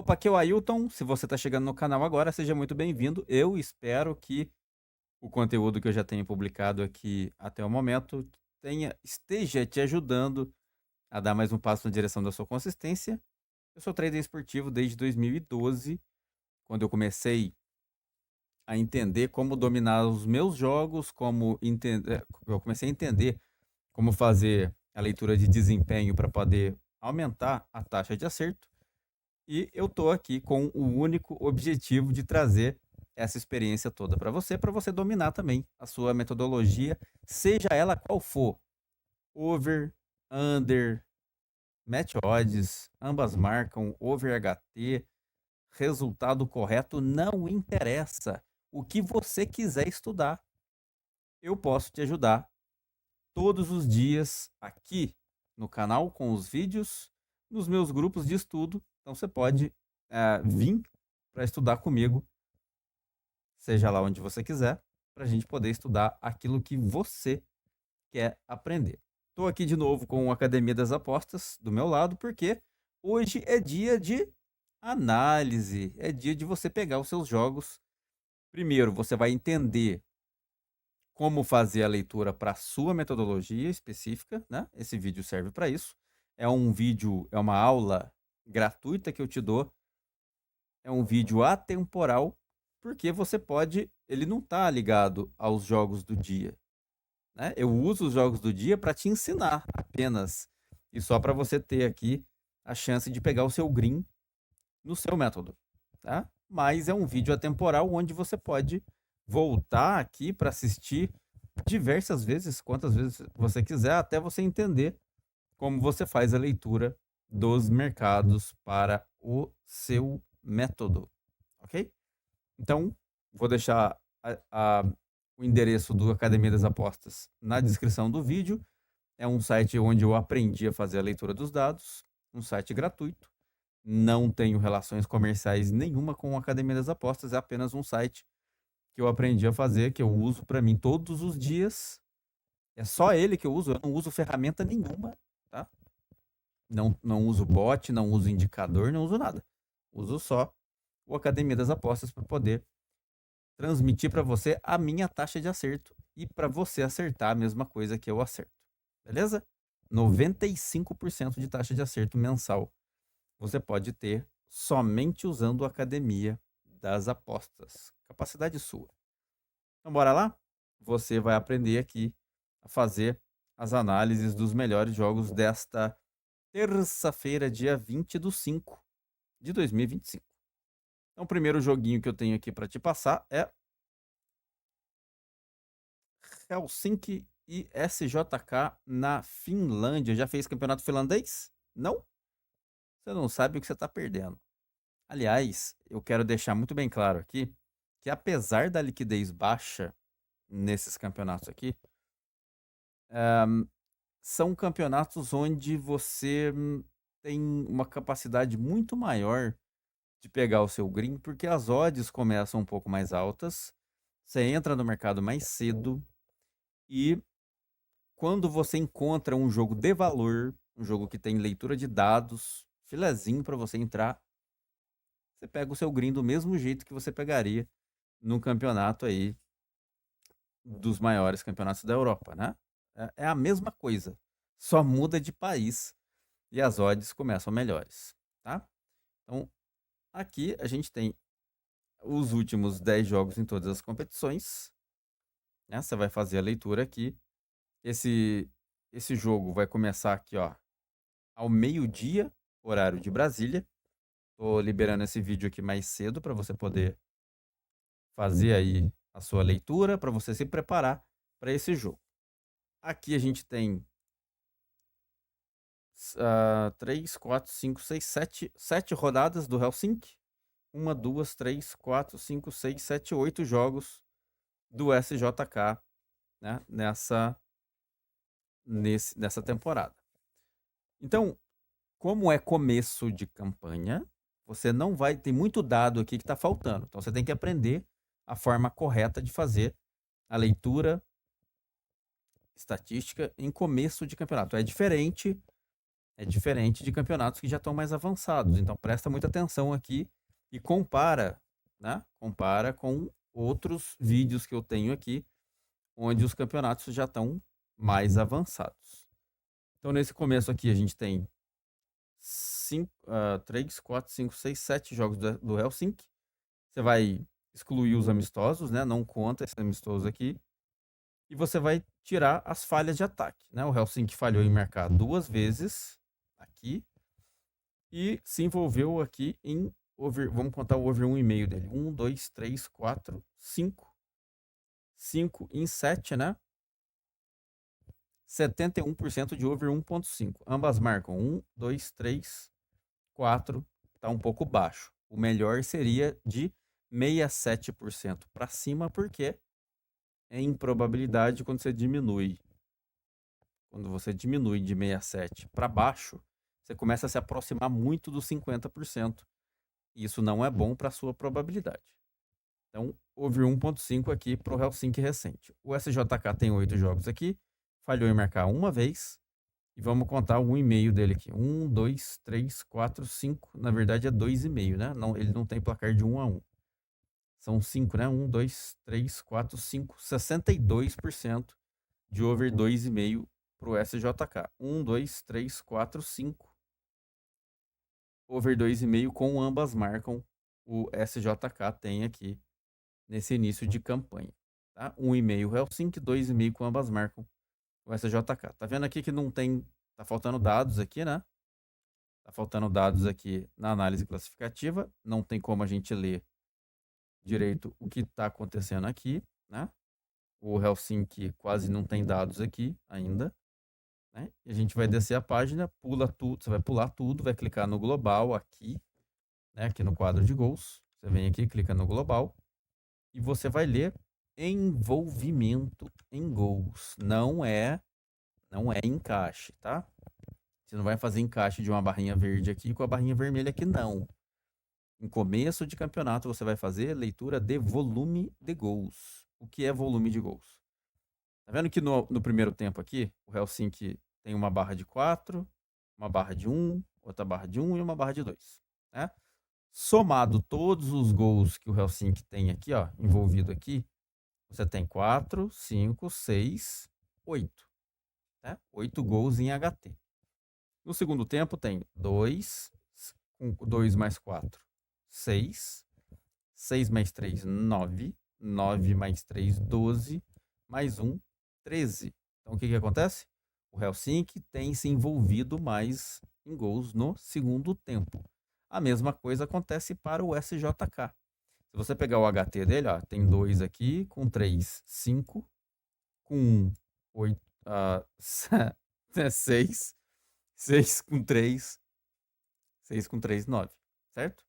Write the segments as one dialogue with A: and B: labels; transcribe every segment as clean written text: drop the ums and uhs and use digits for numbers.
A: Opa, aqui é o Ailton. Se você está chegando no canal agora, seja muito bem-vindo. Eu espero que o conteúdo que eu já tenho publicado aqui até o momento esteja te ajudando a dar mais um passo na direção da sua consistência. Eu sou trader esportivo desde 2012, quando eu comecei a entender como dominar os meus jogos, eu comecei a entender como fazer a leitura de desempenho para poder aumentar a taxa de acerto. E eu tô aqui com o único objetivo de trazer essa experiência toda para você dominar também a sua metodologia, seja ela qual for. Over, under, match odds, ambas marcam, over HT, resultado correto, não interessa. O que você quiser estudar, eu posso te ajudar todos os dias aqui no canal com os vídeos, nos meus grupos de estudo. Então você pode vir para estudar comigo, seja lá onde você quiser, para a gente poder estudar aquilo que você quer aprender. Estou aqui de novo com a Academia das Apostas do meu lado, porque hoje é dia de análise, é dia de você pegar os seus jogos. Primeiro, você vai entender como fazer a leitura para a sua metodologia específica, né? Esse vídeo serve para isso. É uma aula gratuita que eu te dou. É um vídeo atemporal, porque ele não está ligado aos jogos do dia, né? Eu uso os jogos do dia para te ensinar apenas, e só para você ter aqui a chance de pegar o seu green no seu método, tá? Mas é um vídeo atemporal onde você pode voltar aqui para assistir diversas vezes, quantas vezes você quiser, até você entender como você faz a leitura dos mercados para o seu método, ok? Então, vou deixar o endereço do Academia das Apostas na descrição do vídeo. É um site onde eu aprendi a fazer a leitura dos dados, um site gratuito. Não tenho relações comerciais nenhuma com a Academia das Apostas, é apenas um site que eu aprendi a fazer, que eu uso para mim todos os dias. É só ele que eu uso não uso ferramenta nenhuma, tá? Não uso bot, não uso indicador, não uso nada. Uso só o Academia das Apostas para poder transmitir para você a minha taxa de acerto e para você acertar a mesma coisa que eu acerto. Beleza? 95% de taxa de acerto mensal você pode ter somente usando a Academia das Apostas. Capacidade sua. Então bora lá? Você vai aprender aqui a fazer as análises dos melhores jogos desta terça-feira, dia 20/5 de 2025. Então o primeiro joguinho que eu tenho aqui para te passar é Helsinki e SJK na Finlândia. Já fez campeonato finlandês? Não? Você não sabe o que você está perdendo. Aliás, eu quero deixar muito bem claro aqui que apesar da liquidez baixa nesses campeonatos aqui, são campeonatos onde você tem uma capacidade muito maior de pegar o seu green, porque as odds começam um pouco mais altas, você entra no mercado mais cedo e quando você encontra um jogo de valor, um jogo que tem leitura de dados, filezinho para você entrar, você pega o seu green do mesmo jeito que você pegaria num campeonato aí dos maiores campeonatos da Europa, né? É a mesma coisa, só muda de país e as odds começam melhores, tá? Então, aqui a gente tem os últimos 10 jogos em todas as competições, né? Você vai fazer a leitura aqui. Esse jogo vai começar aqui, ó, ao meio-dia, horário de Brasília. Tô liberando esse vídeo aqui mais cedo para você poder fazer aí a sua leitura, para você se preparar para esse jogo. Aqui a gente tem 3, 4, 5, 6, 7 rodadas do Helsinki. 1, 2, 3, 4, 5, 6, 7, 8 jogos do SJK, né, nessa temporada. Então, como é começo de campanha, você não vai. Tem muito dado aqui que está faltando. Então, você tem que aprender a forma correta de fazer a leitura estatística em começo de campeonato. É diferente É diferente de campeonatos que já estão mais avançados. Então presta muita atenção aqui e compara, né? Compara com outros vídeos que eu tenho aqui, onde os campeonatos já estão mais avançados. Então nesse começo aqui a gente tem 3, 4, 5, 6, 7 jogos do Helsinki. Você vai excluir os amistosos, né? Não conta esse amistoso aqui. E você vai tirar as falhas de ataque, né? O Helsinki falhou em marcar 2 vezes aqui e se envolveu aqui em over, vamos contar o over 1,5 dele. 1, 2, 3, 4, 5. 5 em 7, né? 71% de over 1,5. Ambas marcam 1, 2, 3, 4. Tá um pouco baixo. O melhor seria de 67% para cima, porque é improbabilidade quando você diminui. Quando você diminui de 67 para baixo, você começa a se aproximar muito dos 50%. E isso não é bom para a sua probabilidade. Então, over 1,5 aqui para o Helsinki recente. O SJK tem 8 jogos aqui, falhou em marcar uma vez. E vamos contar o 1,5 dele aqui. 1, 2, 3, 4, 5. Na verdade é 2,5, né? Não, ele não tem placar de 1 a 1. São 5, né? 1, 2, 3, 4, 5. 62% de over 2,5 para o SJK. 1, 2, 3, 4, 5. Over 2,5 com ambas marcam. O SJK tem aqui nesse início de campanha. Tá? 1,5 Helsinki, 2,5 com ambas marcam o SJK. Tá vendo aqui que não tem. Tá faltando dados aqui, né? Tá faltando dados aqui na análise classificativa. Não tem como a gente ler direito o que está acontecendo aqui, né? O Helsinki quase não tem dados aqui ainda, né? E a gente vai descer a página, pula tudo, você vai pular tudo, vai clicar no global aqui, né? Aqui no quadro de gols. Você vem aqui, clica no global e você vai ler envolvimento em gols. Não é encaixe, tá? Você não vai fazer encaixe de uma barrinha verde aqui com a barrinha vermelha aqui, não. Em começo de campeonato, você vai fazer leitura de volume de gols. O que é volume de gols? Tá vendo que no primeiro tempo aqui, o Helsinki tem uma barra de 4, uma barra de 1, outra barra de 1 e uma barra de 2. Né? Somado todos os gols que o Helsinki tem aqui, ó, envolvido aqui, você tem 4, 5, 6, 8. Né? 8 gols em HT. No segundo tempo tem 2, 2 mais 4, 6. 6 mais 3, 9. 9 mais 3, 12. Mais 1, 13. Então o que acontece? O Helsinki tem se envolvido mais em gols no segundo tempo. A mesma coisa acontece para o SJK. Se você pegar o HT dele, ó, tem 2 aqui, com 3, 5. Com 1, 8, 6. 6 com 3. 6 com 3, 9. Certo?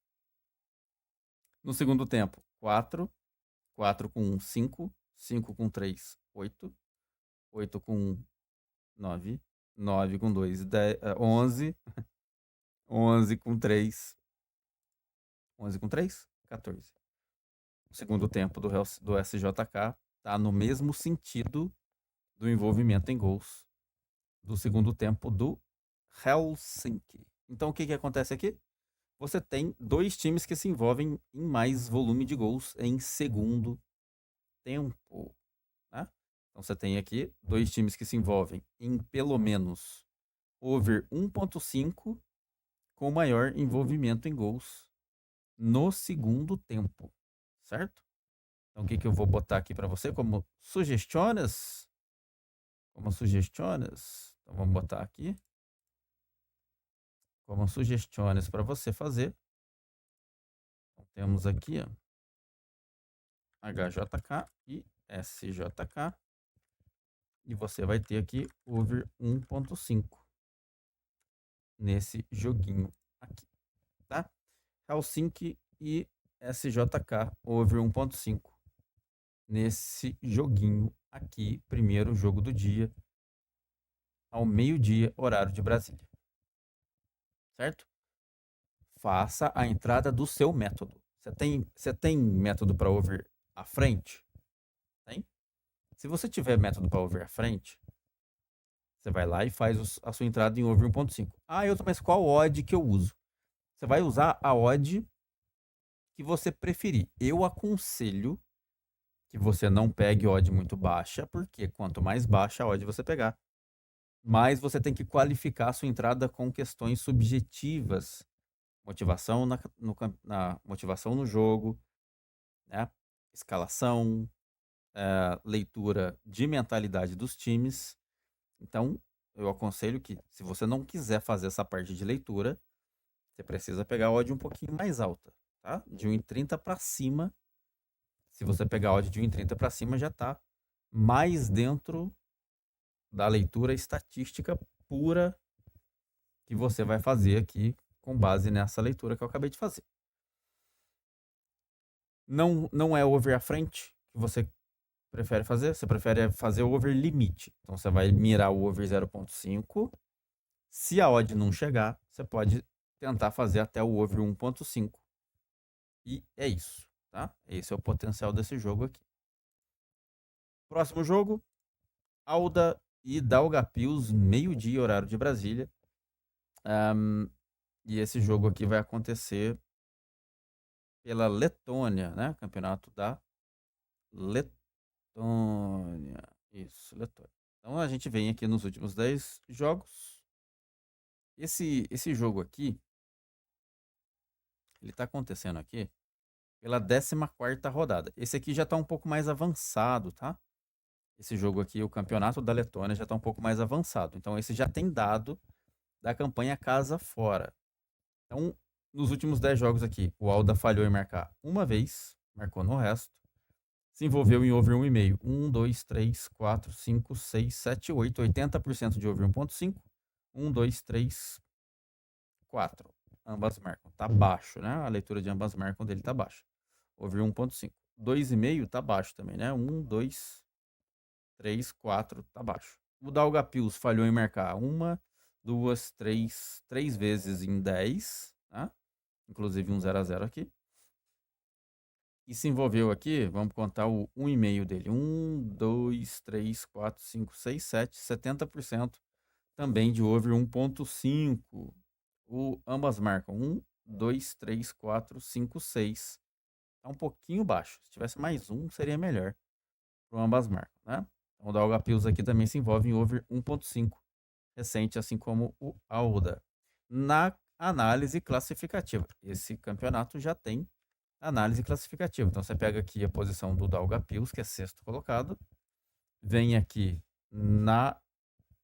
A: No segundo tempo, 4. 4 com 1, 5. 5 com 3, 8. 8 com 1, 9. 9 com 2, 10, 11. 11 com 3. 11 com 3, 14. O segundo tempo do SJK está no mesmo sentido do envolvimento em gols do segundo tempo do Helsinki. Então o que acontece aqui? Você tem 2 times que se envolvem em mais volume de gols em segundo tempo. Né? Então você tem aqui 2 times que se envolvem em pelo menos over 1,5 com maior envolvimento em gols no segundo tempo. Certo? Então o que eu vou botar aqui para você como sugestões? Como sugestões. Então vamos botar aqui como sugestões para você fazer. Então, temos aqui ó, HJK e SJK. E você vai ter aqui over 1,5 nesse joguinho aqui, tá? Helsinki e SJK over 1,5 nesse joguinho aqui, primeiro jogo do dia, ao meio-dia, horário de Brasília. Certo? Faça a entrada do seu método. Você tem método para over à frente? Tem? Se você tiver método para over à frente, Você vai lá e faz a sua entrada em over 1.5. Ah, mas qual odd que eu uso? Você vai usar a odd que você preferir. Eu aconselho que você não pegue odd muito baixa, porque quanto mais baixa a odd você pegar, mais você tem que qualificar a sua entrada com questões subjetivas. Motivação na motivação no jogo, né? Escalação, leitura de mentalidade dos times. Então, eu aconselho que, se você não quiser fazer essa parte de leitura, você precisa pegar a odd um pouquinho mais alta, tá? De 1,30 para cima. Se você pegar a odd de 1,30 para cima, já está mais dentro da leitura estatística pura que você vai fazer aqui com base nessa leitura que eu acabei de fazer. Não é over à frente que você prefere fazer, você prefere fazer o over limite. Então você vai mirar o over 0.5. Se a odd não chegar, você pode tentar fazer até o over 1.5. E é isso, tá? Esse é o potencial desse jogo aqui. Próximo jogo, Auda e Daugavpils, meio-dia, horário de Brasília. E esse jogo aqui vai acontecer pela Letônia, né? Campeonato da Letônia. Isso, Letônia. Então a gente vem aqui nos últimos 10 jogos. Esse jogo aqui, ele tá acontecendo aqui pela 14ª rodada. Esse aqui já tá um pouco mais avançado, tá? Esse jogo aqui, o campeonato da Letônia, já tá um pouco mais avançado. Então esse já tem dado da campanha casa fora. Então, nos últimos 10 jogos aqui, o Auda falhou em marcar uma vez, marcou no resto. Se envolveu em over 1,5. 1, 2, 3, 4, 5, 6, 7, 8. 80% de over 1.5. 1, 2, 3, 4. Ambas marcam. Tá baixo, né? A leitura de ambas marcam dele tá baixa. Over 1.5. 2,5 tá baixo também, né? 1, 2, 3, 4 tá baixo. O Daugavpils falhou em marcar uma, duas, três vezes em 10, tá? Inclusive um 0-0 aqui. E se envolveu aqui, vamos contar o 1,5 dele. 1, 2, 3, 4, 5, 6, 7, 70% também de over 1.5. Ambas marcam 1, 2, 3, 4, 5, 6. Tá um pouquinho baixo. Se tivesse mais um, seria melhor. Para ambas marcam, né? Então, o Daugavpils aqui também se envolve em over 1.5 recente, assim como o Auda. Na análise classificativa, esse campeonato já tem análise classificativa. Então você pega aqui a posição do Daugavpils, que é sexto colocado, vem aqui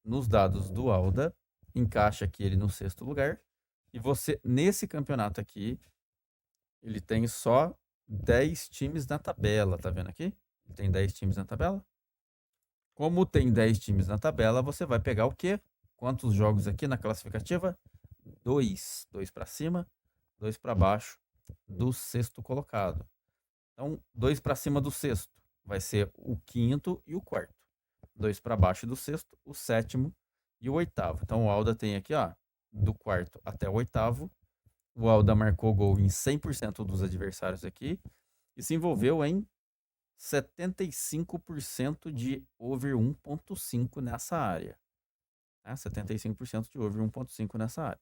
A: nos dados do Auda, encaixa aqui ele no sexto lugar, e você, nesse campeonato aqui, ele tem só 10 times na tabela, tá vendo aqui? Ele tem 10 times na tabela. Como tem 10 times na tabela, você vai pegar o quê? Quantos jogos aqui na classificativa? 2. 2 para cima, 2 para baixo do sexto colocado. Então, 2 para cima do sexto vai ser o quinto e o quarto. 2 para baixo do sexto, o sétimo e o oitavo. Então, o Auda tem aqui, ó, do quarto até o oitavo. O Auda marcou gol em 100% dos adversários aqui e se envolveu em 75% de over 1.5 nessa área. 75% de over 1.5 nessa área.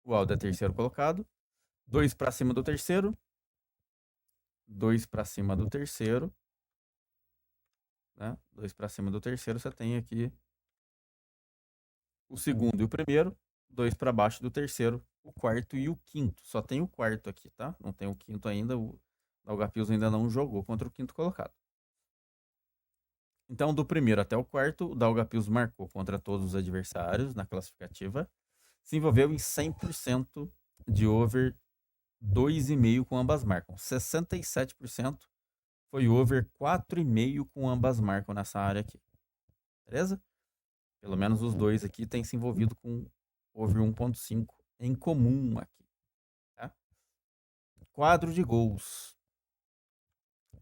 A: O Auda é terceiro colocado. 2 para cima do terceiro. 2 para cima do terceiro. 2 para cima do terceiro, você tem aqui o segundo e o primeiro. 2 para baixo do terceiro, o quarto e o quinto. Só tem o quarto aqui, tá? Não tem o quinto ainda. O Daugavpils ainda não jogou contra o quinto colocado. Então, do primeiro até o quarto, o Daugavpils marcou contra todos os adversários na classificativa. Se envolveu em 100% de over 2,5 com ambas marcam. 67% foi over 4,5 com ambas marcam nessa área aqui. Beleza? Pelo menos os dois aqui têm se envolvido com over 1.5 em comum aqui. Tá? Quadro de gols.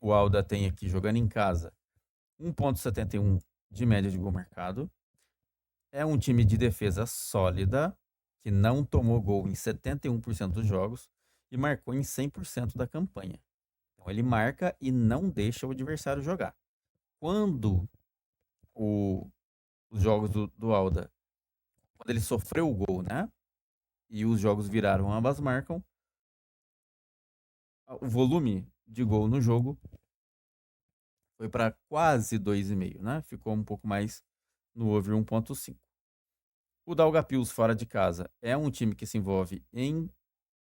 A: O Auda tem aqui, jogando em casa, 1.71 de média de gol marcado. É um time de defesa sólida, que não tomou gol em 71% dos jogos e marcou em 100% da campanha. Então ele marca e não deixa o adversário jogar. Quando o os jogos do Alda, quando ele sofreu o gol, né? E os jogos viraram, ambas marcam. O volume de gol no jogo foi para quase 2,5, né? Ficou um pouco mais no over 1,5. O Daugavpils fora de casa é um time que se envolve em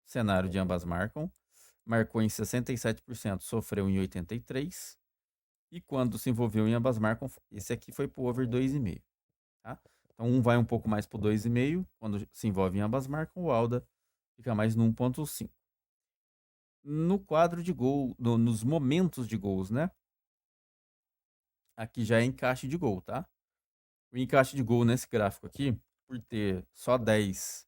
A: cenário de ambas marcam. Marcou em 67%, sofreu em 83%. E quando se envolveu em ambas marcam, esse aqui foi pro over 2,5. Tá? Então um vai um pouco mais pro 2,5. Quando se envolve em ambas marcam, o Alda fica mais no 1,5. No quadro de gol, nos momentos de gols, né? Aqui já é encaixe de gol, tá? O encaixe de gol nesse gráfico aqui, por ter só 10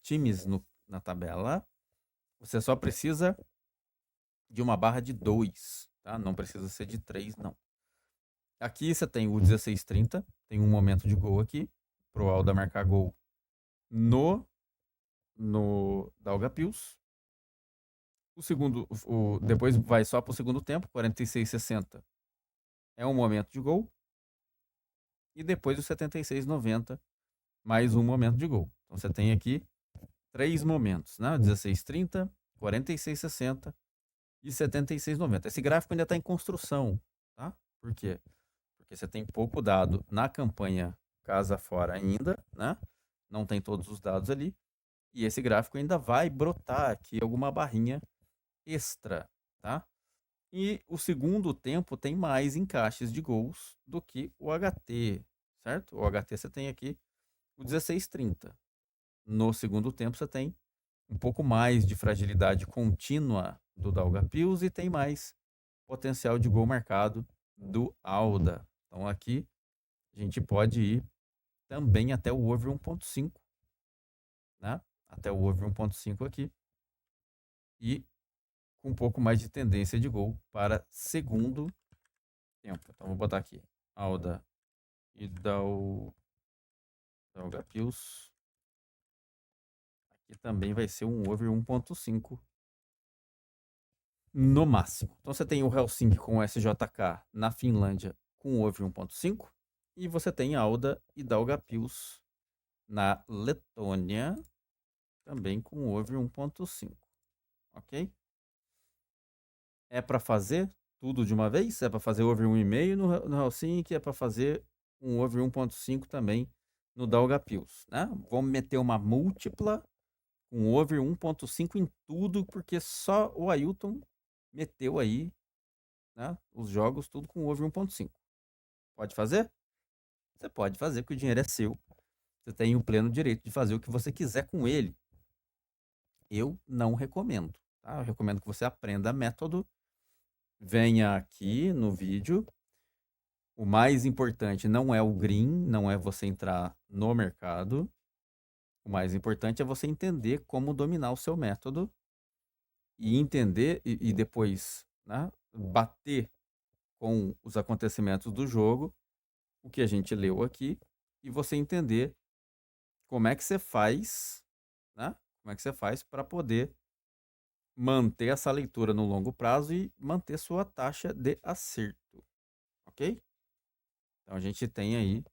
A: times na tabela, você só precisa de uma barra de 2, tá? Não precisa ser de 3, não. Aqui você tem o 16:30, tem um momento de gol aqui, pro Alda marcar gol no Daugavpils. O segundo, depois vai só pro segundo tempo, 46:60 é um momento de gol. E depois o 76:90, mais um momento de gol. Então você tem aqui 3 momentos, né? 16:30, 46:60 e 76:90. Esse gráfico ainda está em construção, tá? Por quê? Porque você tem pouco dado na campanha casa fora ainda, né? Não tem todos os dados ali. E esse gráfico ainda vai brotar aqui alguma barrinha extra, tá? E o segundo tempo tem mais encaixes de gols do que o HT, certo? O HT você tem aqui o 16:30. No segundo tempo você tem um pouco mais de fragilidade contínua do Daugavpils e tem mais potencial de gol marcado do Alda. Então aqui a gente pode ir também até o over 1,5, né? Até o over 1,5 aqui. E com um pouco mais de tendência de gol para segundo tempo. Então vou botar aqui Alda e Daugavpils. Aqui também vai ser um over 1,5 no máximo. Então você tem o Helsinki com o SJK na Finlândia com over 1,5 e você tem Alda e Daugavpils na Letônia também com over 1,5. Ok? É para fazer tudo de uma vez? É para fazer over 1,5 no Helsinki, é para fazer um over 1,5 também no Daugavpils, né? Vamos meter uma múltipla com over 1,5 em tudo, porque só o Ailton meteu aí, né, os jogos tudo com over 1,5. Pode fazer? Você pode fazer, porque o dinheiro é seu. Você tem o pleno direito de fazer o que você quiser com ele. Eu não recomendo, tá? Eu recomendo que você aprenda método, venha aqui no vídeo. O mais importante não é o green, não é você entrar no mercado. O mais importante é você entender como dominar o seu método e entender e depois, né, bater com os acontecimentos do jogo, o que a gente leu aqui, e você entender como é que você faz, né? Como é que você faz para poder manter essa leitura no longo prazo e manter sua taxa de acerto, ok? Então a gente tem aí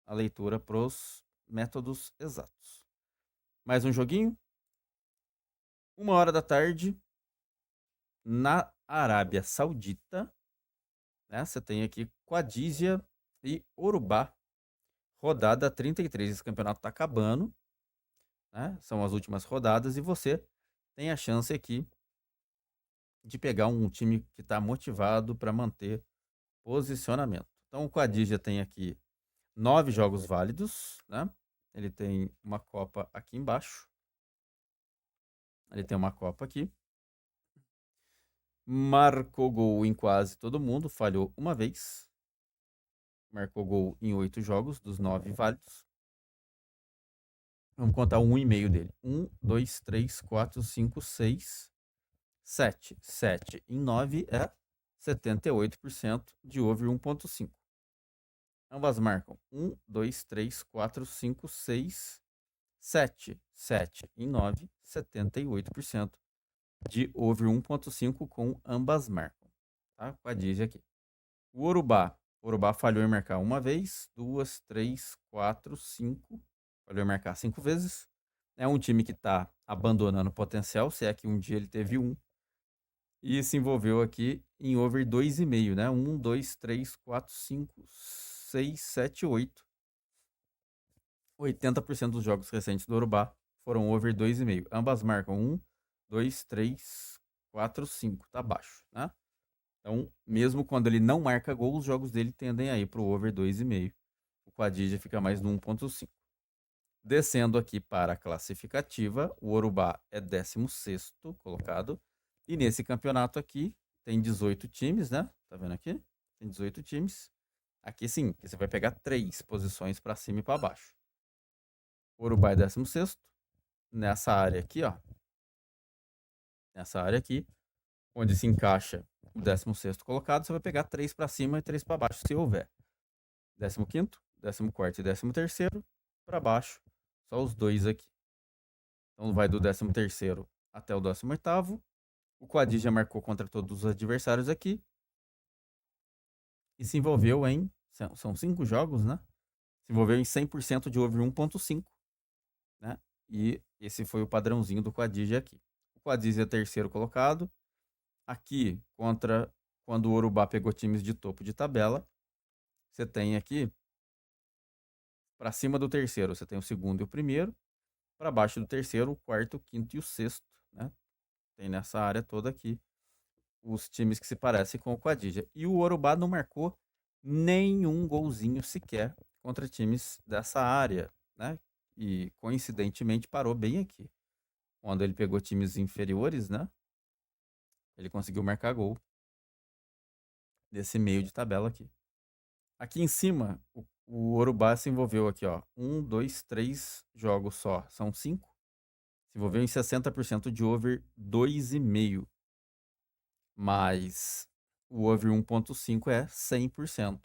A: a leitura para os métodos exatos. Mais um joguinho. 1 hora da tarde na Arábia Saudita, né? Você tem aqui Qadisiyah e Urubá, rodada 33. Esse campeonato está acabando, né? São as últimas rodadas e você tem a chance aqui de pegar um time que está motivado para manter posicionamento. Então o Qadisiyah tem aqui 9 jogos válidos, né? Ele tem uma Copa aqui embaixo. Ele tem uma Copa aqui. Marcou gol em quase todo mundo, falhou uma vez. Marcou gol em 8 jogos, dos 9 válidos. Vamos contar 1,5 dele. 1, 2, 3, 4, 5, 6, 7. 7 em 9 é 78% de over 1,5. Ambas marcam 1, 2, 3, 4, 5, 6, 7. 7 em 9, 78% de over 1,5 com ambas marcam. Tá? Com a Digi aqui. O Urubá O Urubá falhou em marcar uma vez, duas, três, quatro, cinco. Falhou em marcar 5 vezes. É um time que está abandonando o potencial, se é que um dia ele teve um. E se envolveu aqui em over 2,5, né? 1, 2, 3, 4, 5, 6, 7, 8. 80% dos jogos recentes do Urubá foram over 2,5. Ambas marcam 1, 2, 3, 4, 5. Tá baixo, né? Então, mesmo quando ele não marca gol, os jogos dele tendem a ir pro over 2,5. O Quadija fica mais no 1,5. Descendo aqui para a classificativa, o Urubá é 16º colocado. E nesse campeonato aqui, tem 18 times, né? Tá vendo aqui? Tem 18 times. Aqui sim, que você vai pegar 3 posições para cima e para baixo. O Urubá é 16º. Nessa área aqui, ó. Nessa área aqui, onde se encaixa o 16º colocado, você vai pegar 3 para cima e 3 para baixo, se houver. 15º, 14º e 13º para baixo, só os dois aqui. Então vai do 13º até o 18º. O Quadija marcou contra todos os adversários aqui e se envolveu em, são 5 jogos, né? Se envolveu em 100% de over 1,5, né? E esse foi o padrãozinho do Quadija aqui. O Quadija é terceiro colocado. Aqui, quando o Urubá pegou times de topo de tabela, você tem aqui, para cima do terceiro, você tem o segundo e o primeiro. Para baixo do terceiro, o quarto, o quinto e o sexto, né? Tem nessa área toda aqui os times que se parecem com o Quadija. E o Urubá não marcou nenhum golzinho sequer contra times dessa área, né? E coincidentemente parou bem aqui. Quando ele pegou times inferiores, né? Ele conseguiu marcar gol desse meio de tabela aqui. Aqui em cima, o Urubá se envolveu aqui, ó. 1, 2, 3 jogos só. São 5. Se envolveu em 60% de over 2,5. Mas o over 1,5 é 100%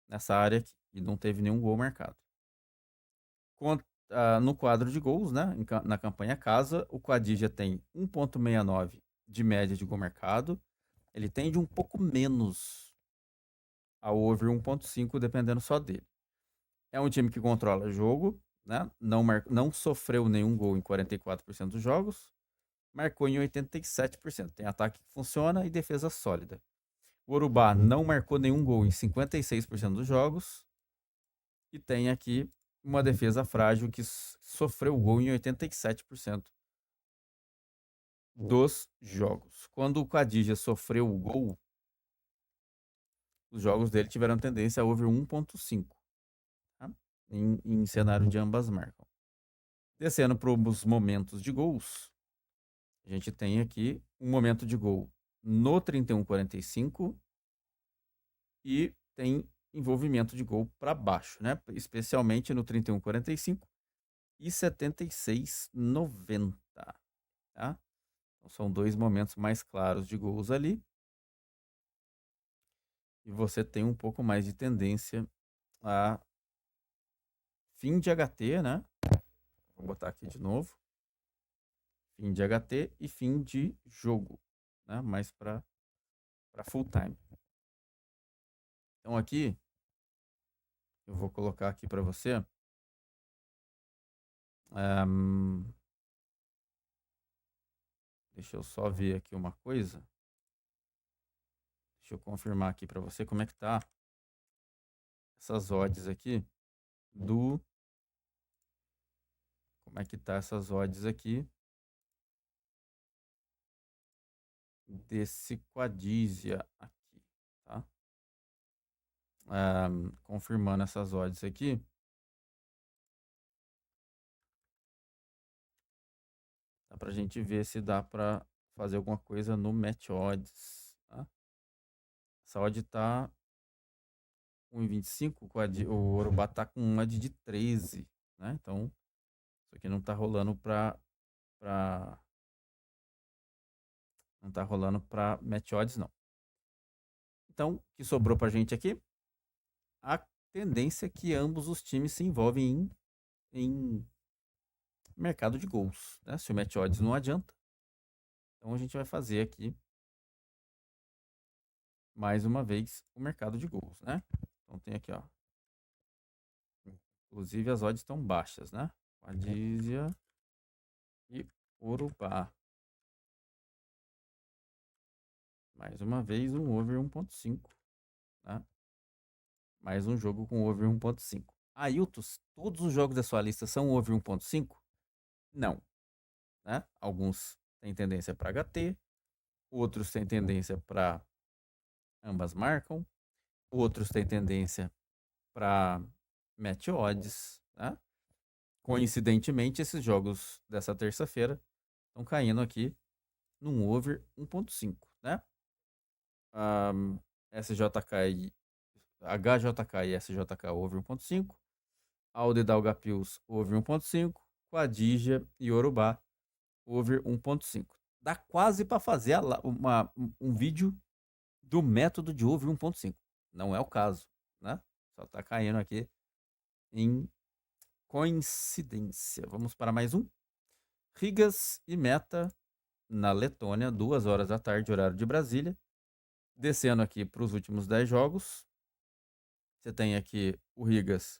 A: nessa área aqui. E não teve nenhum gol marcado. No quadro de gols, né? Na campanha casa, o Quadija tem 1,69 de média de gol marcado. Ele tende um pouco menos ao over 1,5, dependendo só dele. É um time que controla jogo, né? Não sofreu nenhum gol em 44% dos jogos. Marcou em 87%. Tem ataque que funciona e defesa sólida. O Urubá não marcou nenhum gol em 56% dos jogos. E tem aqui uma defesa frágil que sofreu gol em 87% dos jogos. Quando o Quadija sofreu o gol, os jogos dele tiveram tendência a over 1,5, tá? Em cenário de ambas marcam. Descendo para os momentos de gols, a gente tem aqui um momento de gol no 31-45 e tem envolvimento de gol para baixo, né? Especialmente no 31-45 e 76-90, tá? Então, são dois momentos mais claros de gols ali. E você tem um pouco mais de tendência a fim de HT, né? Vou botar aqui de novo. Fim de HT e fim de jogo, né? Mais para full time. Então aqui eu vou colocar aqui para você. Deixa eu só ver aqui uma coisa. Deixa eu confirmar aqui para você como é que tá essas odds aqui do... Como é que tá essas odds aqui desse Quadija aqui, tá? Confirmando essas odds aqui. Dá pra gente ver se dá pra fazer alguma coisa no Match Odds, tá? Essa odd tá 1,25, o Urubá tá com uma odd de 13, né? Então, isso aqui não tá rolando pra não tá rolando pra Match Odds, não. Então, o que sobrou pra gente aqui? A tendência é que ambos os times se envolvem em mercado de gols, né? Se o Match Odds não adianta, então a gente vai fazer aqui mais uma vez, o mercado de gols, né? Então tem aqui, ó. Inclusive as odds estão baixas, né? Padizia e Urubá. Mais uma vez um over 1.5, né? Mais um jogo com over 1.5. Ailton, todos os jogos da sua lista são over 1.5? Não, né? Alguns têm tendência para HT, outros têm tendência para ambas marcam, outros têm tendência para match odds, né? Coincidentemente, esses jogos dessa terça-feira estão caindo aqui num over 1.5, né? SJK e HJK e SJK over 1.5, Alde Dalgapils over 1.5, Quadija e Yorubá over 1.5. Dá quase para fazer um vídeo do método de over 1.5. Não é o caso, né? Só tá caindo aqui em coincidência. Vamos para mais um. Rigas e Meta na Letônia, 2 horas da tarde, horário de Brasília. Descendo aqui para os últimos 10 jogos. Você tem aqui o Rigas,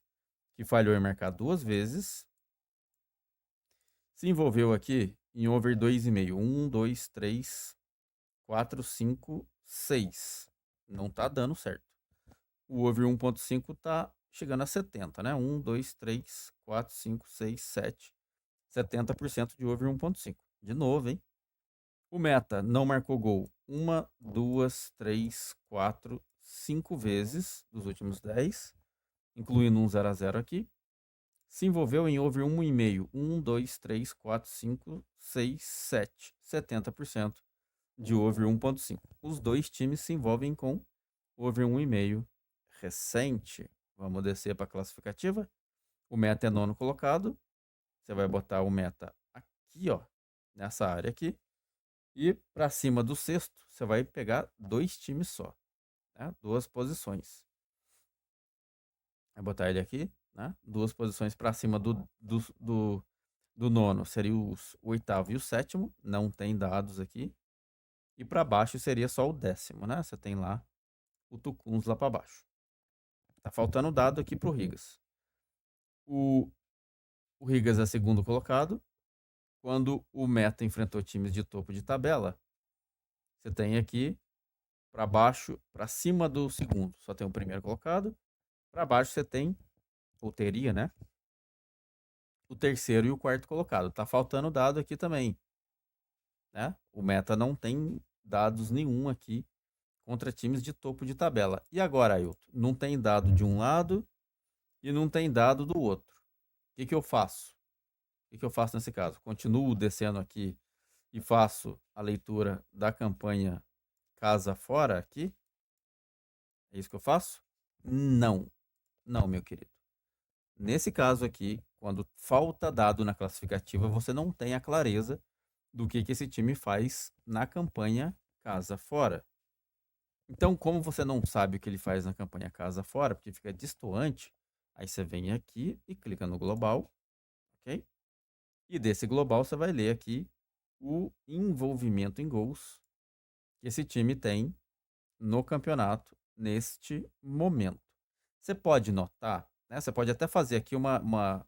A: que falhou em marcar 2 vezes. Se envolveu aqui em over 2,5. 1, 2, 3, 4, 5, 6. Não tá dando certo. O over 1.5 tá chegando a 70, né? 1, 2, 3, 4, 5, 6, 7. 70% de over 1.5. De novo, hein? O Meta não marcou gol 1, 2, 3, 4, 5 vezes dos últimos 10, incluindo um 0x0 aqui. Se envolveu em over 1,5. 1, 2, 3, 4, 5, 6, 7. 70% de over 1.5. Os dois times se envolvem com over 1,5 recente. Vamos descer para a classificativa. O Meta é nono colocado. Você vai botar o Meta aqui, ó, nessa área aqui. E para cima do sexto, você vai pegar 2 times só, né? 2 posições. Vai botar ele aqui, né? 2 posições para cima do nono seria o oitavo e o sétimo. Não tem dados aqui. E para baixo seria só o 10º, né? Você tem lá o Tucuns lá para baixo. Tá faltando dado aqui pro Rigas. O Rigas é segundo colocado. Quando o Meta enfrentou times de topo de tabela, você tem aqui para baixo, para cima do segundo, só tem o primeiro colocado. Para baixo você tem, ou teria, né? O terceiro e o quarto colocado. Tá faltando dado aqui também, né? O Meta não tem dados nenhum aqui contra times de topo de tabela. E agora, Ailton? Não tem dado de um lado e não tem dado do outro. O que eu faço? O que eu faço nesse caso? Continuo descendo aqui e faço a leitura da campanha casa fora aqui? É isso que eu faço? Não. Não, meu querido. Nesse caso aqui, quando falta dado na classificativa, você não tem a clareza do que esse time faz na campanha casa fora. Então, como você não sabe o que ele faz na campanha casa fora, porque fica destoante, aí você vem aqui e clica no global, ok? E desse global você vai ler aqui o envolvimento em gols que esse time tem no campeonato neste momento. Você pode notar, né? Você pode até fazer aqui uma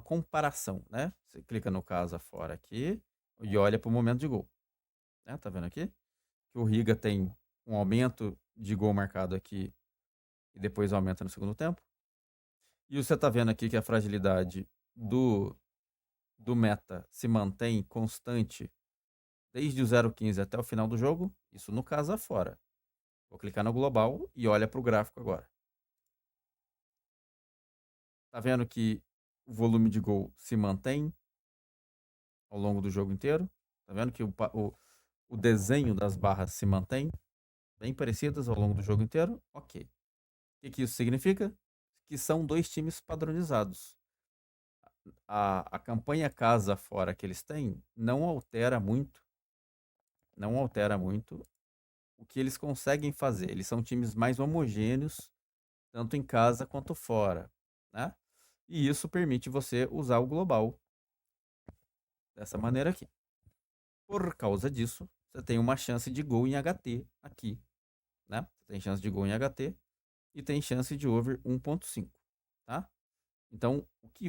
A: comparação, né? Você clica no casa fora aqui e olha para o momento de gol. Né? Tá vendo aqui? Que o Riga tem um aumento de gol marcado aqui e depois aumenta no segundo tempo. E você tá vendo aqui que a fragilidade do Meta se mantém constante desde o 0,15 até o final do jogo. Isso no casa fora. Vou clicar no global e olha para o gráfico agora. Tá vendo que o volume de gol se mantém ao longo do jogo inteiro? Tá vendo que o desenho das barras se mantém bem parecidas ao longo do jogo inteiro? Ok. O que isso significa? Que são 2 times padronizados. A campanha casa fora que eles têm não altera muito o que eles conseguem fazer. Eles são times mais homogêneos, tanto em casa quanto fora, né? E isso permite você usar o global dessa maneira aqui. Por causa disso, você tem uma chance de gol em HT aqui né? Você tem chance de gol em HT e tem chance de over 1.5, tá? Então, o que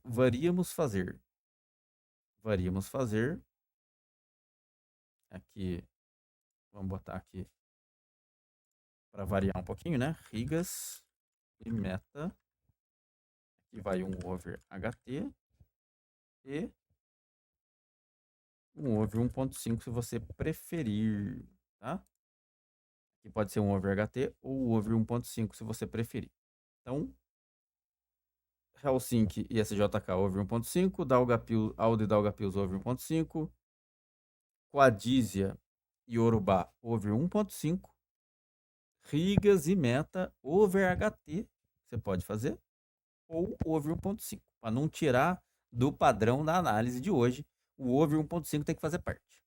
A: varíamos fazer? Varíamos fazer aqui, vamos botar aqui para variar um pouquinho, né? Rigas e meta. Aqui vai um over HT e um over 1.5 se você preferir, tá? Aqui pode ser um over HT ou over 1.5 se você preferir. Então, Helsinki e SJK over 1.5, Audi Daugavpils over 1.5, Quadísia e Urubá over 1.5, Rigas e Meta over HT, você pode fazer, ou over 1.5, para não tirar do padrão da análise de hoje, o over 1.5 tem que fazer parte.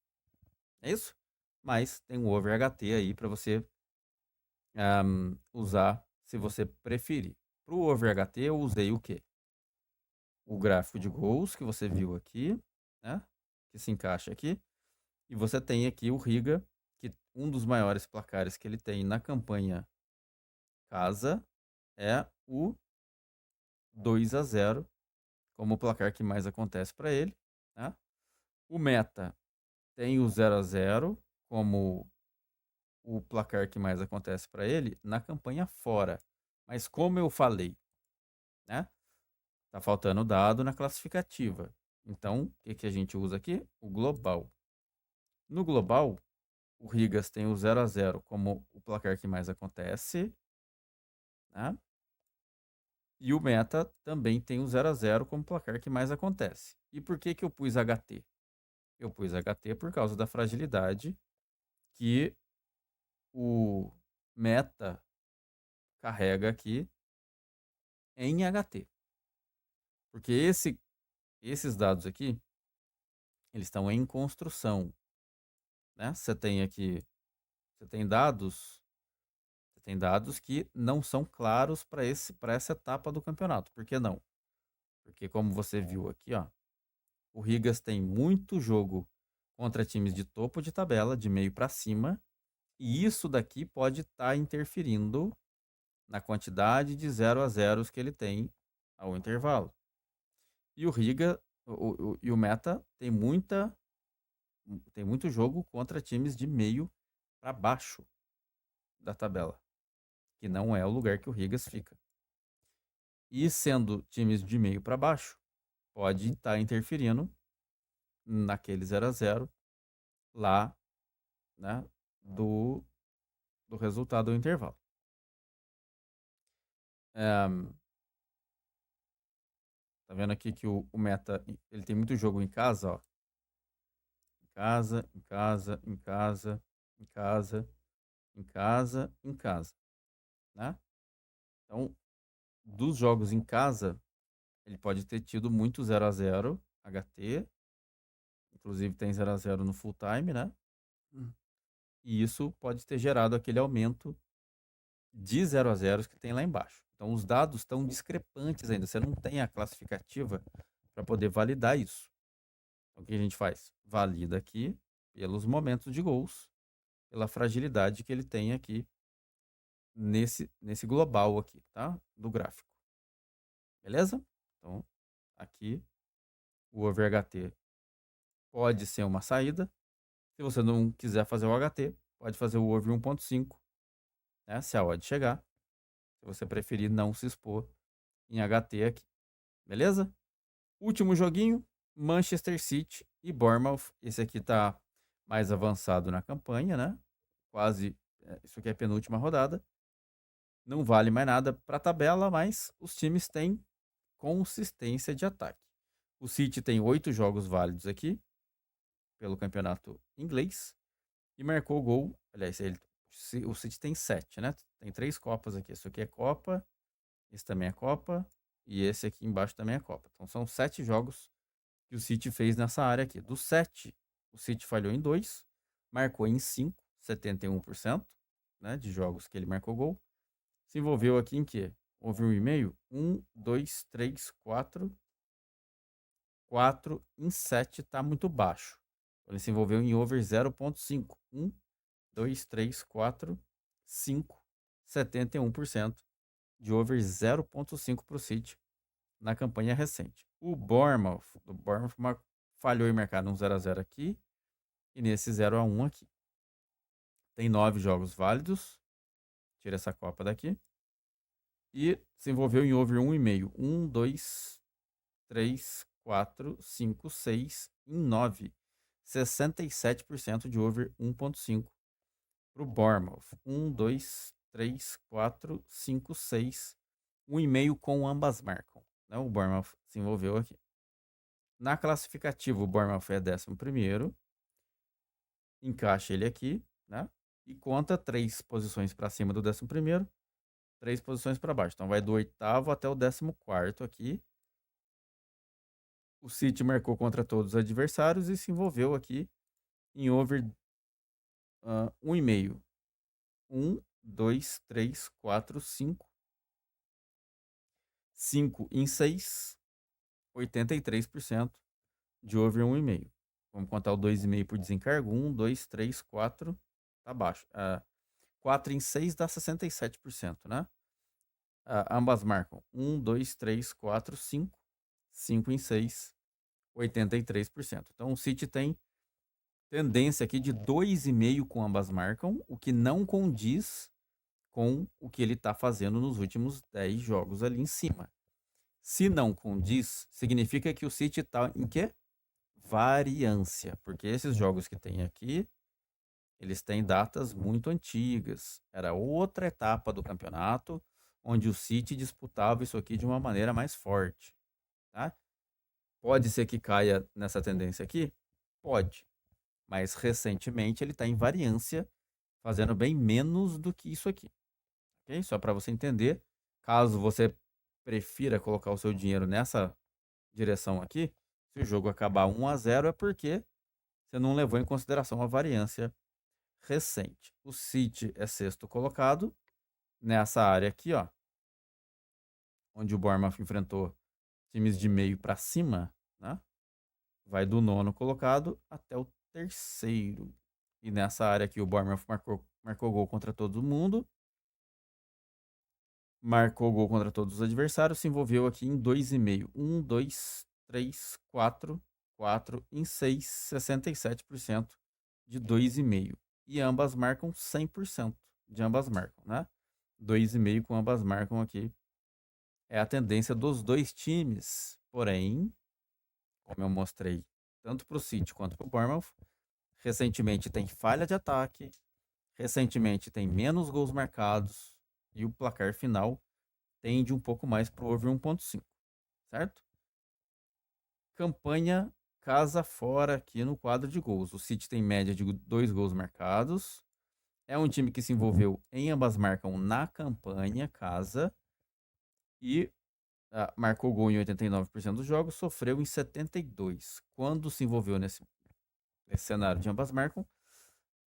A: É isso? Mas tem o over HT aí para você usar se você preferir. Para o over HT eu usei o quê? O gráfico de gols que você viu aqui, né? Que se encaixa aqui. E você tem aqui o Riga, que um dos maiores placares que ele tem na campanha casa é o 2-0, como o placar que mais acontece para ele, né? O Meta tem o 0-0 como o placar que mais acontece para ele na campanha fora. Mas como eu falei, né? Tá faltando dado na classificativa. Então, o que a gente usa aqui? O global. No global, o Rigas tem o 0-0 como o placar que mais acontece, né? E o Meta também tem o 0-0 como placar que mais acontece. E por que eu pus HT? Eu pus HT por causa da fragilidade que o Meta carrega aqui em HT. Porque esses dados aqui, eles estão em construção, né? Você tem dados que não são claros para essa etapa do campeonato. Por que não? Porque como você viu aqui, ó, o Rigas tem muito jogo contra times de topo de tabela, de meio para cima, e isso daqui pode estar interferindo na quantidade de 0-0 que ele tem ao intervalo. E o Riga e o Meta tem muito jogo contra times de meio para baixo da tabela, que não é o lugar que o Rigas fica. E sendo times de meio para baixo, pode estar interferindo naquele 0-0 lá, né, do resultado do intervalo. Tá vendo aqui que o Meta, ele tem muito jogo em casa, ó. Em casa, em casa, em casa, em casa, em casa, em casa, né? Então, dos jogos em casa, ele pode ter tido muito 0-0 HT, inclusive tem 0-0 no full time, né? E isso pode ter gerado aquele aumento de 0-0 que tem lá embaixo. Então, os dados estão discrepantes ainda. Você não tem a classificativa para poder validar isso. Então, o que a gente faz? Valida aqui pelos momentos de gols, pela fragilidade que ele tem aqui nesse global aqui, tá? Do gráfico. Beleza? Então, aqui o over HT pode ser uma saída. Se você não quiser fazer o HT, pode fazer o over 1.5, né? Se a odd chegar. Se você preferir não se expor em HT aqui. Beleza? Último joguinho, Manchester City e Bournemouth. Esse aqui tá mais avançado na campanha, né? Quase, isso aqui é a penúltima rodada. Não vale mais nada para a tabela, mas os times têm consistência de ataque. O City tem 8 jogos válidos aqui pelo campeonato inglês e marcou gol. Aliás, o City tem 7, né? Tem 3 copas aqui. Isso aqui é Copa, esse também é Copa e esse aqui embaixo também é Copa. Então são 7 jogos que o City fez nessa área aqui. Dos 7, o City falhou em 2, marcou em 5, 71%, né, de jogos que ele marcou gol. Se envolveu aqui em quê? Houve um e-mail? 1, 2, 3, 4. 4 em 7 tá muito baixo. Ele se envolveu em over 0,5. 1, 2, 3, 4, 5, 71% de over 0,5 para o City na campanha recente. O Bournemouth falhou em marcar um 0x0 aqui e nesse 0x1 aqui. Tem 9 jogos válidos. Tira essa copa daqui. E se envolveu em over 1,5. 1, 2, 3, 4, 5, 6 em 9. 67% de over 1,5 para o Bournemouth. 1, 2, 3, 4, 5, 6. 1,5 com ambas marcam. Né? O Bournemouth se envolveu aqui. Na classificativa, o Bournemouth é 11º. Encaixa ele aqui, né? E conta 3 posições para cima do 11º, 3 posições para baixo. Então vai do 8º até o 14º aqui. O City marcou contra todos os adversários e se envolveu aqui em over 1,5. 1, 2, 3, 4, 5. 5 em 6. 83% de over 1,5. Vamos contar o 2,5 por desencargo. 1, 2, 3, 4. Tá abaixo. 4 em 6 dá 67%, né? Ambas marcam 1, 2, 3, 4, 5. 5 em 6, 83%. Então o City tem tendência aqui de 2,5 com ambas marcam, o que não condiz com o que ele está fazendo nos últimos 10 jogos ali em cima. Se não condiz, significa que o City está em quê? Variância. Porque esses jogos que tem aqui, eles têm datas muito antigas. Era outra etapa do campeonato, onde o City disputava isso aqui de uma maneira mais forte. Tá? Pode ser que caia nessa tendência aqui? Pode. Mas recentemente ele está em variância, fazendo bem menos do que isso aqui. Okay? Só para você entender, caso você prefira colocar o seu dinheiro nessa direção aqui, se o jogo acabar 1-0 é porque você não levou em consideração a variância recente. O City é 6º colocado nessa área aqui, ó, onde o Bournemouth enfrentou times de meio para cima, né? Vai do 9º colocado até o 3º. E nessa área aqui o Bournemouth marcou gol contra todo mundo. Marcou gol contra todos os adversários, se envolveu aqui em 2,5. 1, 2, 3, 4, 4 em 6, 67% de 2,5. E ambas marcam 100% de ambas marcam, né? 2,5 com ambas marcam aqui. É a tendência dos dois times. Porém, como eu mostrei tanto para o City quanto para o Bournemouth, recentemente tem falha de ataque, recentemente tem menos gols marcados e o placar final tende um pouco mais para o over 1,5, certo? Campanha casa fora aqui no quadro de gols. O City tem média de 2 gols marcados. É um time que se envolveu em ambas marcam na campanha casa e marcou gol em 89% dos jogos, sofreu em 72%. Quando se envolveu nesse cenário de ambas marcam,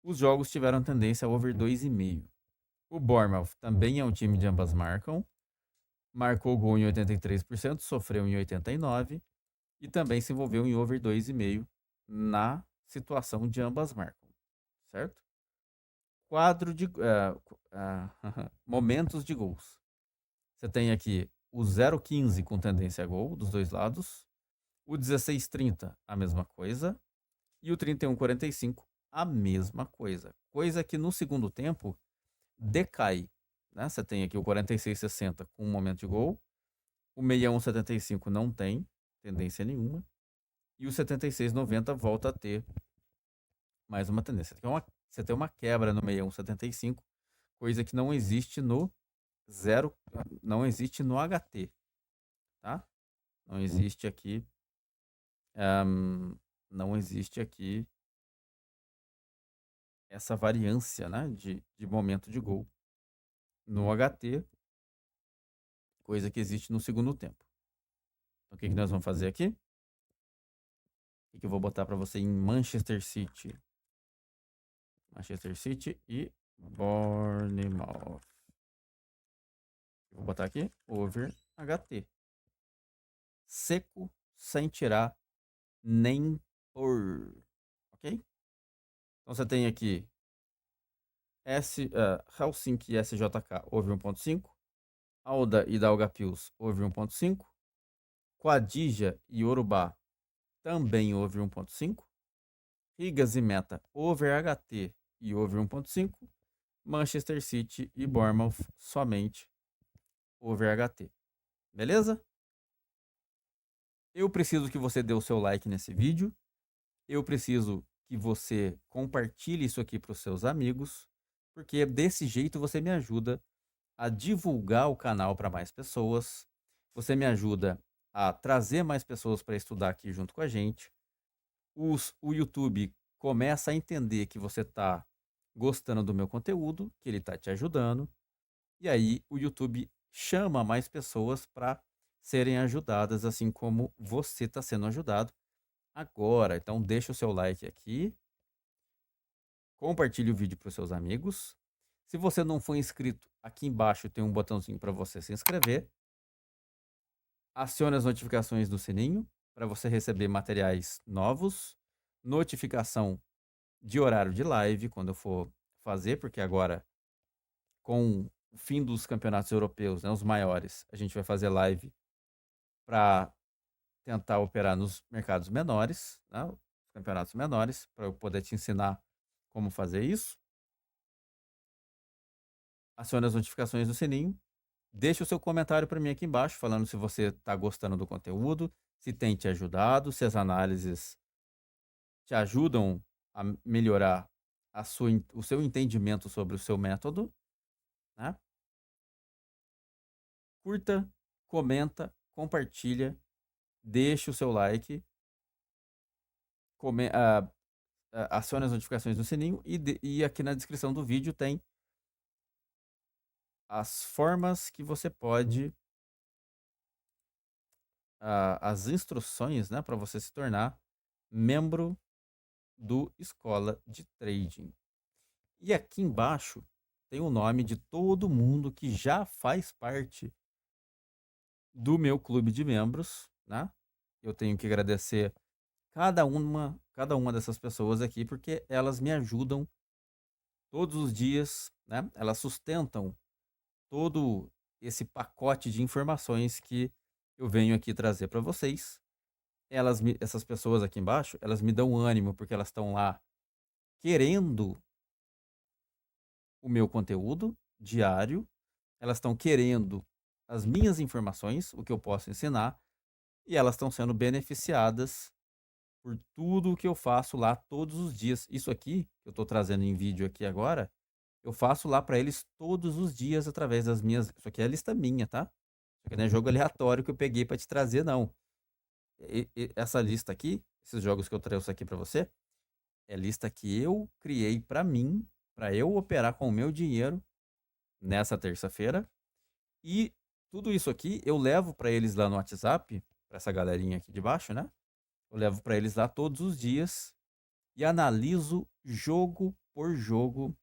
A: os jogos tiveram tendência a over 2,5. O Bournemouth também é um time de ambas marcam, marcou gol em 83%, sofreu em 89% e também se envolveu em over 2,5 na situação de ambas marcam, certo? Quadro de momentos de gols. Você tem aqui o 0,15 com tendência a gol dos dois lados, o 16,30 a mesma coisa e o 31,45 a mesma coisa. Coisa que no segundo tempo decai. Né? Você tem aqui o 46,60 com um momento de gol, o 61,75 não tem tendência nenhuma e o 76,90 volta a ter mais uma tendência. Você tem uma quebra no 61,75, coisa que não existe no não existe no HT, tá? Não existe aqui, não existe aqui essa variância, né, de momento de gol no HT, coisa que existe no segundo tempo. Então, o que nós vamos fazer aqui? O que eu vou botar para você em Manchester City? Manchester City e Bournemouth. Vou botar aqui over HT. Seco, sem tirar nem por. ok? Então você tem aqui Helsinki e SJK, houve 1.5. Alda e Daugavpils, houve 1.5. Quadija e Urubá, também houve 1.5. Rigas e Meta, over HT e over 1.5. Manchester City e Bournemouth, somente over HT. Beleza? Eu preciso que você dê o seu like nesse vídeo. Eu preciso que você compartilhe isso aqui para os seus amigos, porque desse jeito você me ajuda a divulgar o canal para mais pessoas. Você me ajuda a trazer mais pessoas para estudar aqui junto com a gente. O YouTube começa a entender que você está gostando do meu conteúdo, que ele está te ajudando. E aí o YouTube chama mais pessoas para serem ajudadas, assim como você está sendo ajudado agora. Então deixa o seu like aqui, compartilhe o vídeo para os seus amigos. Se você não for inscrito, aqui embaixo tem um botãozinho para você se inscrever. Acione as notificações do sininho para você receber materiais novos, notificação de horário de live quando eu for fazer, porque agora com o fim dos campeonatos europeus, né, os maiores, a gente vai fazer live para tentar operar nos mercados menores, né, os campeonatos menores, para eu poder te ensinar como fazer isso. Acione as notificações do sininho. Deixe o seu comentário para mim aqui embaixo, falando se você está gostando do conteúdo, se tem te ajudado, se as análises te ajudam a melhorar o seu entendimento sobre o seu método, né? Curta, comenta, compartilha, deixe o seu like, acione as notificações no sininho e aqui na descrição do vídeo tem as formas que você pode, as instruções, né, para você se tornar membro do Escola de Trading. E aqui embaixo tem o nome de todo mundo que já faz parte do meu clube de membros, né? Eu tenho que agradecer cada uma dessas pessoas aqui, porque elas me ajudam todos os dias, né? Elas sustentam todo esse pacote de informações que eu venho aqui trazer para vocês. Essas pessoas aqui embaixo, elas me dão ânimo porque elas estão lá querendo o meu conteúdo diário, elas estão querendo as minhas informações, o que eu posso ensinar, e elas estão sendo beneficiadas por tudo o que eu faço lá todos os dias. Isso aqui, que eu estou trazendo em vídeo aqui agora, eu faço lá para eles todos os dias através das minhas. Isso aqui é a lista minha, tá? Isso aqui não é jogo aleatório que eu peguei para te trazer, não. Essa lista aqui, esses jogos que eu trouxe aqui para você, é lista que eu criei para mim, para eu operar com o meu dinheiro nessa terça-feira. E tudo isso aqui eu levo para eles lá no WhatsApp, para essa galerinha aqui de baixo, né? Eu levo para eles lá todos os dias e analiso jogo por jogo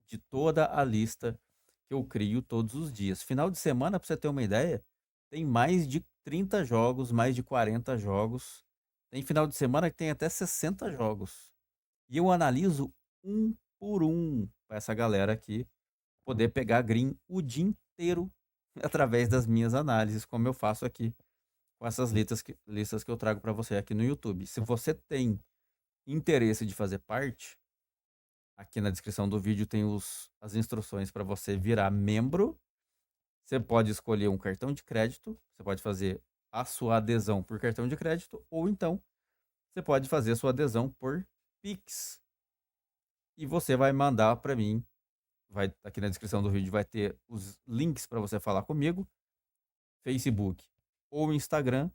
A: de toda a lista que eu crio todos os dias. Final de semana, para você ter uma ideia, tem mais de 30 jogos, mais de 40 jogos. Tem final de semana que tem até 60 jogos. E eu analiso um por um para essa galera aqui poder pegar green o dia inteiro através das minhas análises, como eu faço aqui com essas listas que eu trago para você aqui no YouTube. Se você tem interesse de fazer parte, aqui na descrição do vídeo tem as instruções para você virar membro. Você pode escolher um cartão de crédito, você pode fazer a sua adesão por cartão de crédito, ou então você pode fazer a sua adesão por Pix. E você vai mandar para mim, aqui na descrição do vídeo vai ter os links para você falar comigo, Facebook ou Instagram,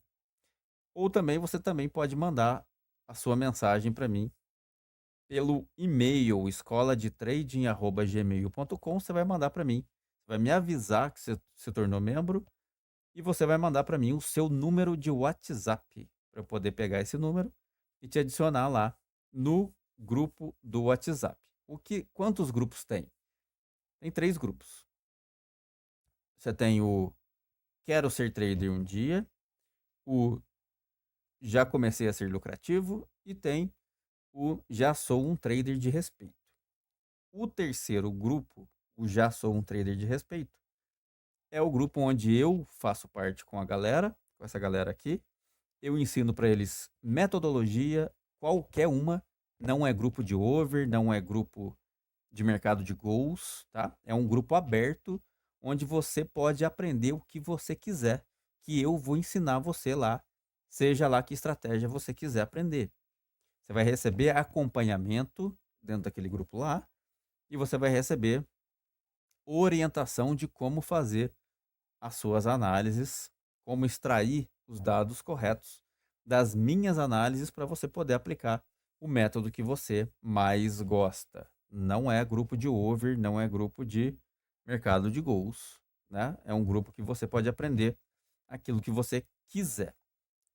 A: ou também você também pode mandar a sua mensagem para mim pelo e-mail escoladetrading@gmail.com. Você vai mandar para mim, você vai me avisar que você se tornou membro e você vai mandar para mim o seu número de WhatsApp para eu poder pegar esse número e te adicionar lá no grupo do WhatsApp. Quantos grupos tem? Tem 3 grupos. Você tem o Quero Ser Trader um Dia, o Já Comecei a Ser Lucrativo e tem o Já Sou um Trader de Respeito. O terceiro grupo, o Já Sou um Trader de Respeito, é o grupo onde eu faço parte com a galera, com essa galera aqui. Eu ensino para eles metodologia, qualquer uma. Não é grupo de over, não é grupo de mercado de gols, tá? É um grupo aberto onde você pode aprender o que você quiser, que eu vou ensinar você lá, seja lá que estratégia você quiser aprender. Você vai receber acompanhamento dentro daquele grupo lá e você vai receber orientação de como fazer as suas análises, como extrair os dados corretos das minhas análises para você poder aplicar o método que você mais gosta. Não é grupo de over, não é grupo de mercado de gols, né? É um grupo que você pode aprender aquilo que você quiser.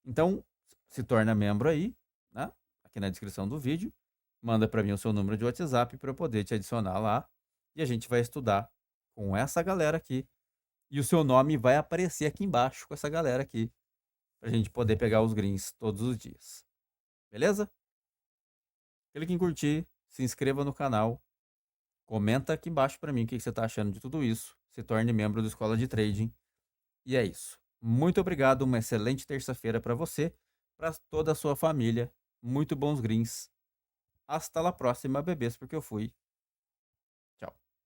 A: Então, se torna membro aí, né? Aqui na descrição do vídeo, manda para mim o seu número de WhatsApp para eu poder te adicionar lá e a gente vai estudar com essa galera aqui e o seu nome vai aparecer aqui embaixo com essa galera aqui, pra gente poder pegar os greens todos os dias. Beleza? Clique em curtir, se inscreva no canal, comenta aqui embaixo pra mim o que você tá achando de tudo isso, se torne membro do Escola de Trading. E é isso. Muito obrigado, uma excelente terça-feira para você, para toda a sua família. Muito bons greens. Hasta la próxima, bebês, porque eu fui.